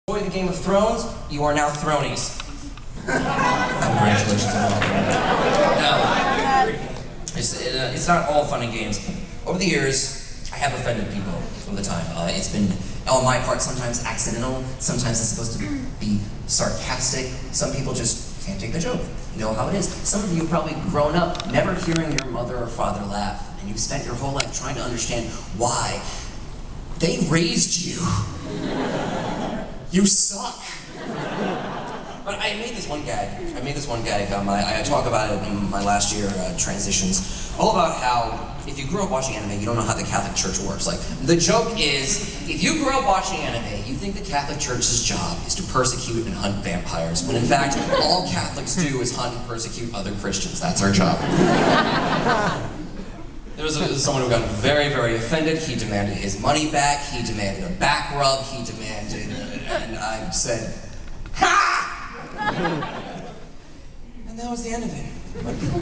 Enjoy the Game of Thrones, you are now thronies. Congratulations on all that. No, it's not all fun and games. Over the years, I have offended people all the time. It's been, on my part, sometimes accidental, sometimes it's supposed to be sarcastic. Some people just can't take the joke. You know how it is. Some of you have probably grown up never hearing your mother or father laugh, and you've spent your whole life trying to understand why. They raised you. You suck. But I made this one gag. I talk about it in my last year transitions, all about how if you grew up watching anime, you don't know how the Catholic Church works. Like, the joke is, if you grew up watching anime, you think the Catholic Church's job is to persecute and hunt vampires, when in fact, all Catholics do is hunt and persecute other Christians. That's our job. There was someone who got very, very offended. He demanded his money back. He demanded a back rub. He demanded, and I said, "Ha!" And that was the end of it. But people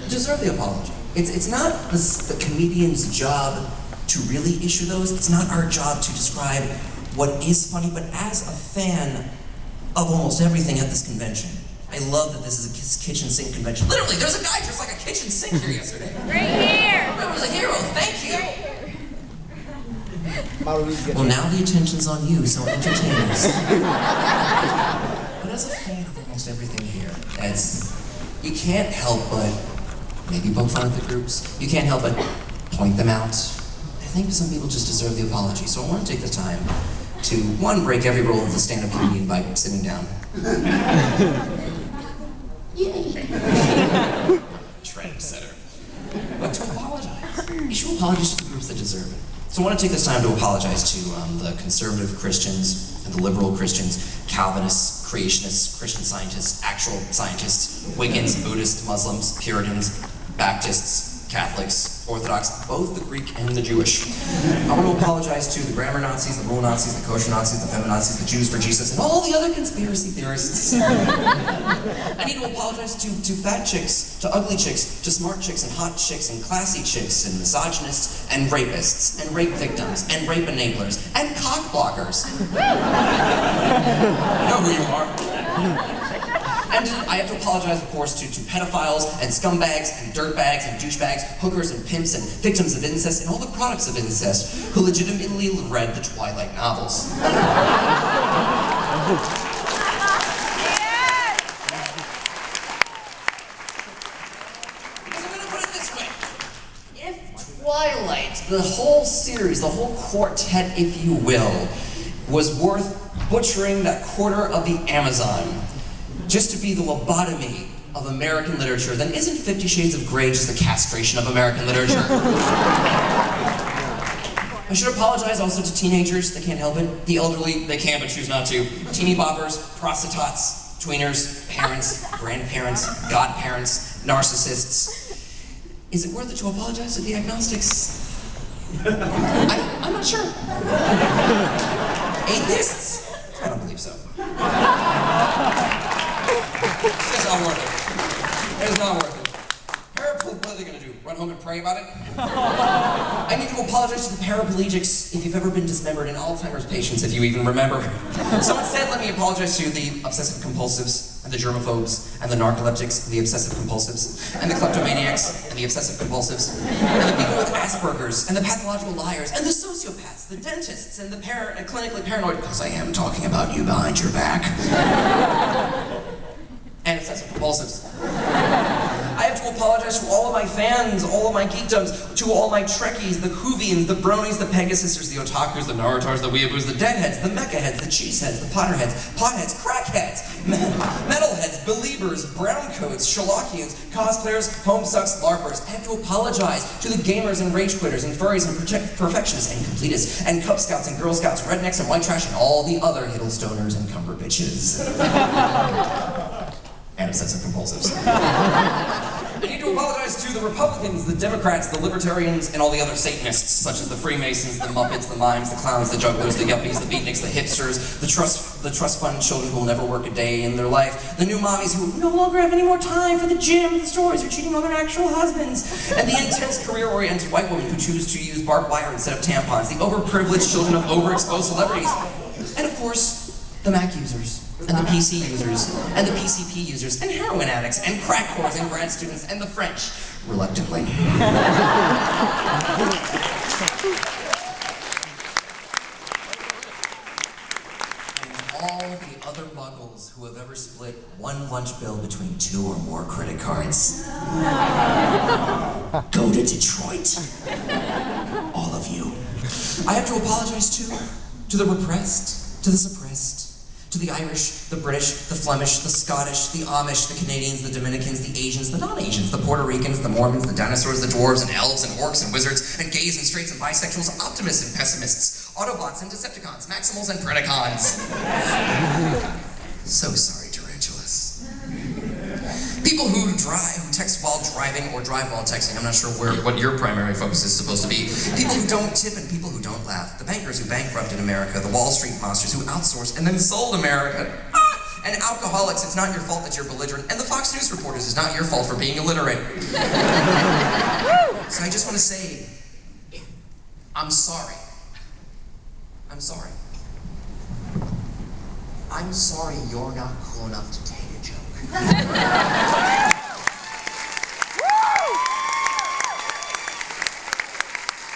deserve the apology. It's not the comedian's job to really issue those. It's not our job to describe what is funny. But as a fan of almost everything at this convention, I love that this is a kitchen sink convention. Literally, there's a guy dressed like a kitchen sink here yesterday. Right here! That was a hero, thank you! Right Well, now the attention's on you, so entertain us. But as a fan of almost everything here, you can't help but maybe poke fun at the groups. You can't help but point them out. I think some people just deserve the apology, so I want to take the time to, one, break every rule of the stand-up comedian by sitting down. Trendsetter. But to apologize. Issue apologies to the groups that deserve it. So I want to take this time to apologize to the conservative Christians and the liberal Christians, Calvinists, creationists, Christian scientists, actual scientists, Wiccans, Buddhists, Muslims, Puritans, Baptists, Catholics, Orthodox, both the Greek and the Jewish. I want to apologize to the grammar Nazis, the rule Nazis, the kosher Nazis, the feminazis, the Jews for Jesus, and all the other conspiracy theorists. I need to apologize to fat chicks, to ugly chicks, to smart chicks and hot chicks and classy chicks and misogynists and rapists and rape victims and rape enablers and cock blockers. You know who you are. And I have to apologize, of course, to pedophiles and scumbags and dirtbags and douchebags, hookers and pimps and victims of incest and all the products of incest who legitimately read the Twilight novels. I'm going to put it this way. If Twilight, the whole series, the whole quartet, if you will, was worth butchering that quarter of the Amazon just to be the lobotomy of American literature, then isn't 50 Shades of Grey just the castration of American literature? I should apologize also to teenagers, they can't help it. The elderly, they can but choose not to. Teeny boppers, prostitutes, tweeners, parents, grandparents, godparents, narcissists. Is it worth it to apologize to the agnostics? I'm not sure. Atheists? I don't believe so. It's not worth it. It's not worth it. What are they going to do? Run home and pray about it? I need to apologize to the paraplegics if you've ever been dismembered, and Alzheimer's patients if you even remember. So instead, let me apologize to the obsessive compulsives, and the germaphobes, and the narcoleptics, and the obsessive compulsives, and the kleptomaniacs, and the obsessive compulsives, and the people with Asperger's, and the pathological liars, and the sociopaths, the dentists, and the clinically paranoid, because I am talking about you behind your back. And obsessive compulsives. I have to apologize to all of my fans, all of my geekdoms, to all my Trekkies, the Whovians, the Bronies, the Pegasisters, the Otakus, the Narutars, the Weeaboos, the Deadheads, the Mechaheads, the Cheeseheads, the Potterheads, Potheads, Crackheads, Metalheads, Believers, Browncoats, Sherlockians, cosplayers, homesucks, LARPers. I have to apologize to the gamers and rage quitters and furries and perfectionists and completists and Cub Scouts and Girl Scouts, rednecks and white trash and all the other Hiddlestoners and cumber bitches. And obsessive compulsives. I need to apologize to the Republicans, the Democrats, the Libertarians, and all the other Satanists, such as the Freemasons, the Muppets, the Mimes, the Clowns, the Jugglers, the Yuppies, the Beatniks, the Hipsters, the trust fund children who will never work a day in their life, the new mommies who no longer have any more time for the gym, the stories, or cheating on their actual husbands, and the intense career-oriented white women who choose to use barbed wire instead of tampons, the overprivileged children of overexposed celebrities, and of course, the Mac users, and the PC users, and the PCP users, and heroin addicts, and crack whores, and grad students, and the French, reluctantly. All the other muggles who have ever split one lunch bill between 2 or more credit cards. Go to Detroit. All of you. I have to apologize to the repressed, to the suppressed, to the Irish, the British, the Flemish, the Scottish, the Amish, the Canadians, the Dominicans, the Asians, the non-Asians, the Puerto Ricans, the Mormons, the dinosaurs, the dwarves, and elves, and orcs, and wizards, and gays, and straights, and bisexuals, optimists, and pessimists, Autobots, and Decepticons, Maximals, and Predacons. So sorry, tarantulas. People who text while driving or drive while texting. I'm not sure what your primary focus is supposed to be. People who don't tip and people who don't laugh. The bankers who bankrupted America. The Wall Street monsters who outsourced and then sold America. And alcoholics, it's not your fault that you're belligerent. And the Fox News reporters, it's not your fault for being illiterate. So I just want to say, I'm sorry. I'm sorry. I'm sorry you're not cool enough to take a joke.